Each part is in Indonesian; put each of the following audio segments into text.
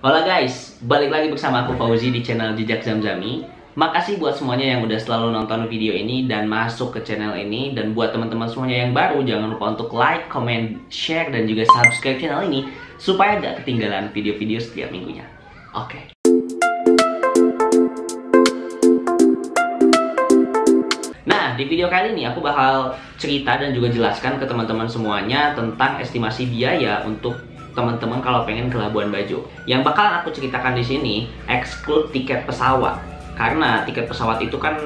Hola guys, balik lagi bersama aku Fauzi di channel Jejak Zamzami. Makasih buat semuanya yang udah selalu nonton video ini dan masuk ke channel ini. Dan buat teman-teman semuanya yang baru, jangan lupa untuk like, comment, share, dan juga subscribe channel ini supaya gak ketinggalan video-video setiap minggunya. Oke. Nah, di video kali ini aku bakal cerita dan juga jelaskan ke teman-teman semuanya tentang estimasi biaya untuk teman-teman kalau pengen ke Labuan Bajo. Yang bakalan aku ceritakan di sini exclude tiket pesawat. Karena tiket pesawat itu kan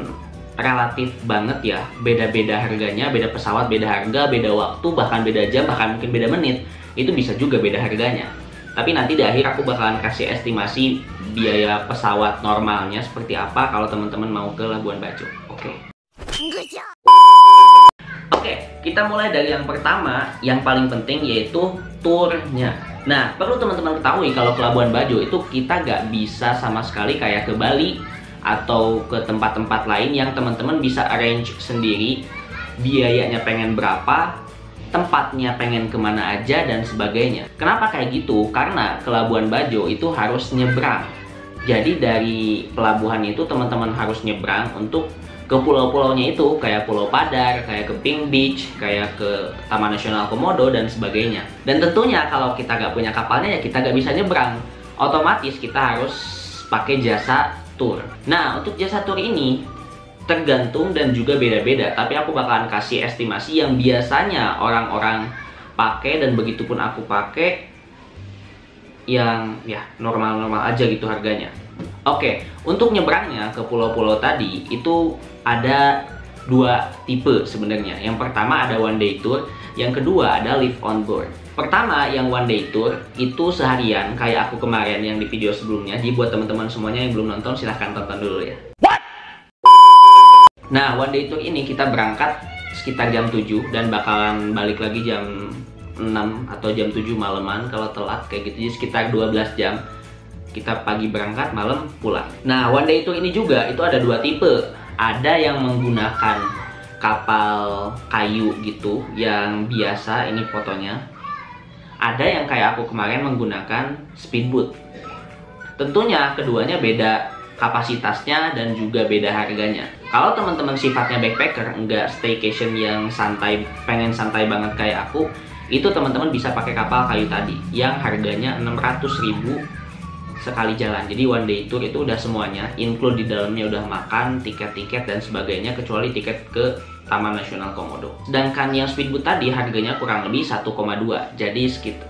relatif banget ya, beda-beda harganya, beda pesawat, beda harga, beda waktu, bahkan beda jam, bahkan mungkin beda menit. Itu bisa juga beda harganya. Tapi nanti di akhir aku bakalan kasih estimasi biaya pesawat normalnya seperti apa kalau teman-teman mau ke Labuan Bajo. Oke. Oke, kita mulai dari yang pertama, yang paling penting yaitu turnya. Nah, perlu teman-teman ketahui kalau ke Labuan Bajo itu kita gak bisa sama sekali kayak ke Bali atau ke tempat-tempat lain yang teman-teman bisa arrange sendiri. Biayanya pengen berapa, tempatnya pengen kemana aja, dan sebagainya. Kenapa kayak gitu? Karena ke Labuan Bajo itu harus nyebrang. Jadi dari pelabuhan itu teman-teman harus nyebrang untuk ke pulau-pulaunya itu, kayak Pulau Padar, kayak ke Pink Beach, kayak ke Taman Nasional Komodo, dan sebagainya. Dan tentunya kalau kita gak punya kapalnya ya kita gak bisa nyebrang. Otomatis kita harus pakai jasa tour. Nah, untuk jasa tour ini tergantung dan juga beda-beda, tapi aku bakalan kasih estimasi yang biasanya orang-orang pakai dan begitu pun aku pakai, yang ya normal-normal aja gitu harganya. Oke, untuk nyebrangnya ke pulau-pulau tadi itu ada dua tipe sebenarnya. Yang pertama ada one day tour, yang kedua ada live on board. Pertama yang one day tour itu seharian kayak aku kemarin yang di video sebelumnya. Jadi buat teman-teman semuanya yang belum nonton silahkan tonton dulu ya. Nah, one day tour ini kita berangkat sekitar jam 7 dan bakalan balik lagi jam 6 atau jam 7 malaman kalau telat kayak gitu. Jadi sekitar 12 jam. Kita pagi berangkat, malam pulang. Nah, one day tour ini juga itu ada dua tipe. Ada yang menggunakan kapal kayu gitu, yang biasa ini fotonya. Ada yang kayak aku kemarin menggunakan speedboat. Tentunya keduanya beda kapasitasnya dan juga beda harganya. Kalau teman-teman sifatnya backpacker, enggak staycation yang santai, pengen santai banget kayak aku, itu teman-teman bisa pakai kapal kayu tadi yang harganya 600.000 sekali jalan. Jadi one day tour itu udah semuanya, include di dalamnya udah makan, tiket-tiket dan sebagainya, kecuali tiket ke Taman Nasional Komodo. Sedangkan yang speedboat tadi harganya kurang lebih 1,2, jadi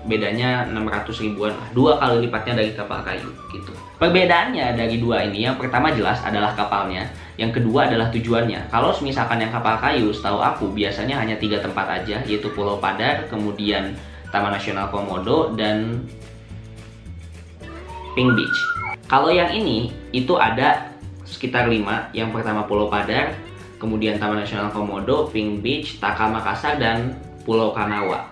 bedanya 600 ribuan lah, 2 kali lipatnya dari kapal kayu gitu. Perbedaannya dari dua ini, yang pertama jelas adalah kapalnya, yang kedua adalah tujuannya. Kalau misalkan yang kapal kayu, setahu aku biasanya hanya 3 tempat aja, yaitu Pulau Padar, kemudian Taman Nasional Komodo, dan Pink Beach. Kalau yang ini itu ada sekitar 5. Yang pertama Pulau Padar, kemudian Taman Nasional Komodo, Pink Beach, Taka Makassar, dan Pulau Kanawa.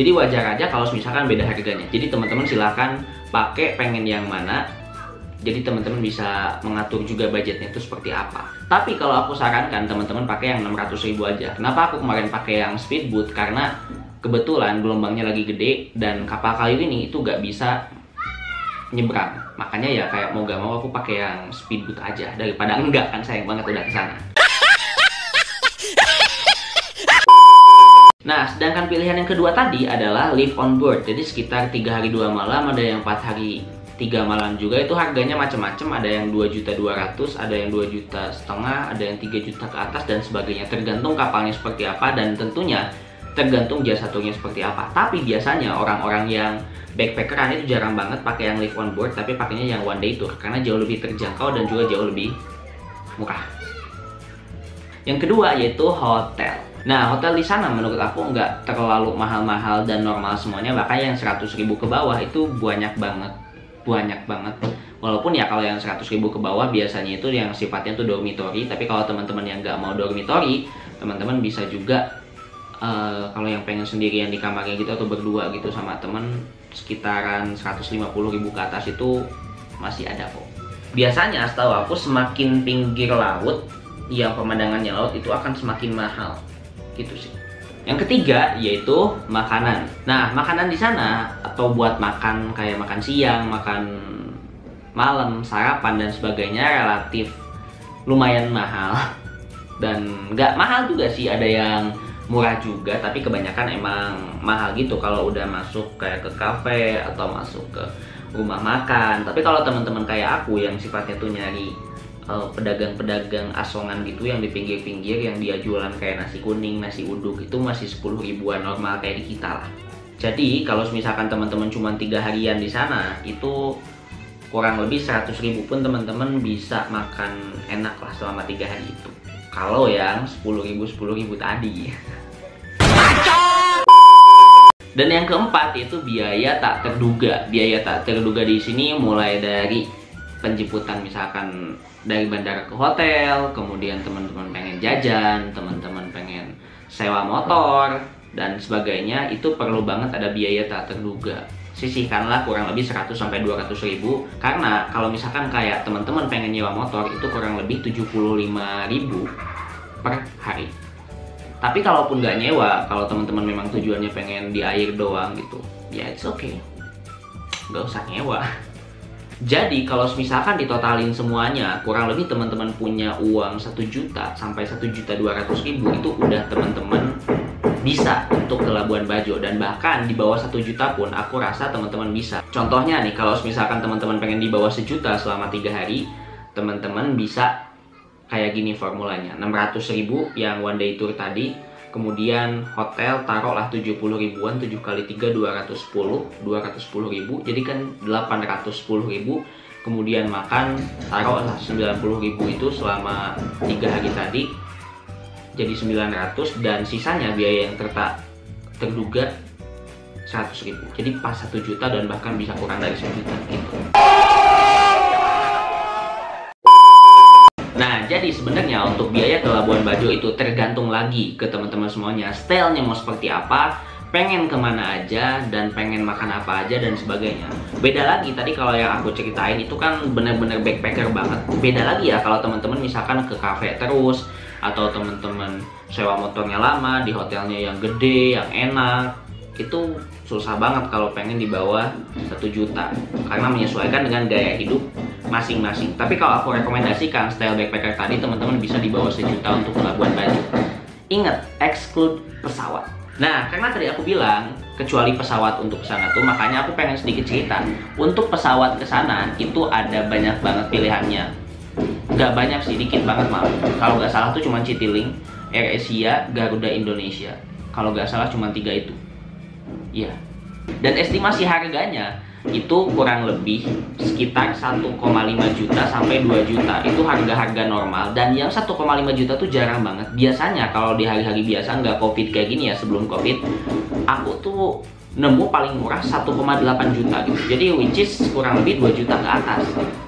Jadi wajar aja kalau misalkan beda harganya. Jadi teman-teman silahkan pakai pengen yang mana. Jadi teman-teman bisa mengatur juga budgetnya itu seperti apa. Tapi kalau aku sarankan teman-teman pakai yang 600.000 aja. Kenapa aku kemarin pakai yang speedboat? Karena kebetulan gelombangnya lagi gede dan kapal kayu ini itu gak bisa nyebrang. Makanya ya kayak mau gak mau aku pakai yang speedboat aja daripada enggak, kan sayang banget udah kesana. Nah, sedangkan pilihan yang kedua tadi adalah live on board. Jadi sekitar 3 hari 2 malam, ada yang 4 hari 3 malam juga. Itu harganya macam-macam, ada yang 2.200.000, ada yang 2,5 juta, ada yang 3 juta ke atas dan sebagainya. Tergantung kapalnya seperti apa dan tentunya tergantung jasa turnya seperti apa. Tapi biasanya orang-orang yang backpackeran itu jarang banget pakai yang live on board, tapi pakainya yang one day tour karena jauh lebih terjangkau dan juga jauh lebih murah. Yang kedua yaitu hotel. Nah, hotel di sana menurut aku nggak terlalu mahal-mahal dan normal semuanya, bahkan yang 100.000 ke bawah itu banyak banget. Walaupun ya kalau yang 100.000 ke bawah biasanya itu yang sifatnya tuh dormitory, tapi kalau teman-teman yang nggak mau dormitory, teman-teman bisa juga kalau yang pengen sendirian di kamarnya gitu atau berdua gitu sama temen, sekitaran 150.000 ke atas itu masih ada kok. Biasanya setahu aku semakin pinggir laut yang pemandangannya laut itu akan semakin mahal gitu sih. Yang ketiga yaitu makanan. Nah, makanan di sana atau buat makan kayak makan siang, makan malam, sarapan dan sebagainya relatif lumayan mahal. Dan nggak mahal juga sih, ada yang murah juga, tapi kebanyakan emang mahal gitu kalau udah masuk kayak ke kafe atau masuk ke rumah makan. Tapi kalau teman-teman kayak aku yang sifatnya tuh nyari pedagang-pedagang asongan gitu yang di pinggir-pinggir yang dia jualan kayak nasi kuning, nasi uduk, itu masih 10 ribuan normal kayak di kita lah. Jadi kalau misalkan teman-teman cuma 3 harian di sana, itu kurang lebih 100 ribu pun teman-teman bisa makan enak lah selama 3 hari itu. Kalau yang 10 ribu tadi. Dan yang keempat itu biaya tak terduga. Biaya tak terduga di sini mulai dari penjemputan, misalkan dari bandara ke hotel, kemudian teman-teman pengen jajan, teman-teman pengen sewa motor dan sebagainya, itu perlu banget ada biaya tak terduga. Sisihkanlah kurang lebih 100-200 ribu, karena kalau misalkan kayak teman-teman pengen nyewa motor itu kurang lebih 75 ribu per hari. Tapi kalaupun nggak nyewa, kalau teman-teman memang tujuannya pengen di air doang gitu, ya it's okay, nggak usah nyewa. Jadi kalau misalkan ditotalin semuanya, kurang lebih teman-teman punya uang 1 juta sampai 1.200.000, itu udah teman-teman bisa untuk ke Labuan Bajo. Dan bahkan di bawah 1 juta pun aku rasa teman-teman bisa. Contohnya nih, kalau misalkan teman-teman pengen di bawah 1 juta selama 3 hari, teman-teman bisa kayak gini formulanya. 600.000 yang one day tour tadi, kemudian hotel taruhlah 70 ribuan, 7 kali 3 210 ribu, jadi kan 810 ribu. Kemudian makan taruhlah 90 ribu itu selama 3 hari tadi, jadi 900, dan sisanya biaya yang terduga 100 ribu. Jadi pas 1 juta dan bahkan bisa kurang dari 1 juta gitu. Nah, jadi sebenarnya untuk biaya ke Labuan Bajo itu tergantung lagi ke teman-teman semuanya. Stylenya mau seperti apa, pengen kemana aja, dan pengen makan apa aja, dan sebagainya. Beda lagi tadi kalau yang aku ceritain itu kan bener-bener backpacker banget. Beda lagi ya kalau teman-teman misalkan ke cafe terus, atau teman-teman sewa motornya lama, di hotelnya yang gede, yang enak. Itu susah banget kalau pengen di bawah 1 juta, karena menyesuaikan dengan gaya hidup masing-masing. Tapi kalau aku rekomendasikan style backpacker tadi, teman-teman bisa di bawah 1 juta untuk ke Labuan Bajo. Ingat, exclude pesawat. Nah, karena tadi aku bilang kecuali pesawat untuk ke sana tuh, makanya aku pengen sedikit cerita. Untuk pesawat ke sana itu ada banyak banget pilihannya. Nggak banyak sih, dikit banget malah. Kalau nggak salah tuh cuma Citylink, AirAsia, Garuda Indonesia. Kalau nggak salah cuma 3 itu. Iya. Dan estimasi harganya itu kurang lebih sekitar 1,5 juta sampai 2 juta. Itu harga-harga normal, dan yang 1,5 juta tuh jarang banget. Biasanya kalau di hari-hari biasa nggak covid kayak gini ya, sebelum covid, aku tuh nemu paling murah 1,8 juta gitu. Jadi which is kurang lebih 2 juta ke atas.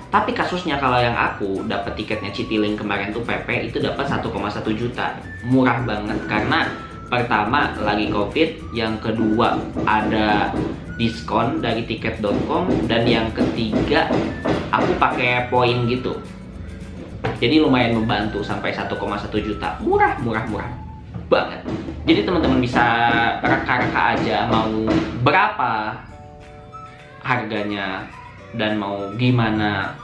Tapi kasusnya kalau yang aku dapat tiketnya Citylink kemarin tuh PP, itu dapat 1,1 juta. Murah banget karena pertama lagi covid, yang kedua ada diskon dari tiket.com, dan yang ketiga aku pakai poin gitu. Jadi lumayan membantu sampai 1,1 juta. Murah banget. Jadi teman-teman bisa reka-reka aja mau berapa harganya dan mau gimana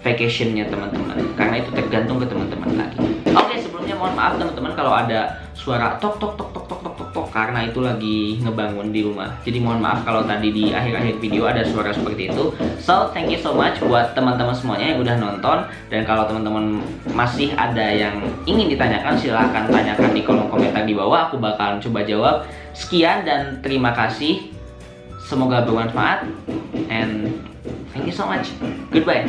vacationnya teman-teman, karena itu tergantung ke teman-teman lagi. Oke, sebelumnya mohon maaf teman-teman kalau ada suara tok tok tok tok tok tok tok tok, karena itu lagi ngebangun di rumah. Jadi mohon maaf kalau tadi di akhir-akhir video ada suara seperti itu. So thank you so much buat teman-teman semuanya yang udah nonton, dan kalau teman-teman masih ada yang ingin ditanyakan, silahkan tanyakan di kolom komentar di bawah, aku bakalan coba jawab. Sekian dan terima kasih, semoga bermanfaat, and thank you so much. Goodbye.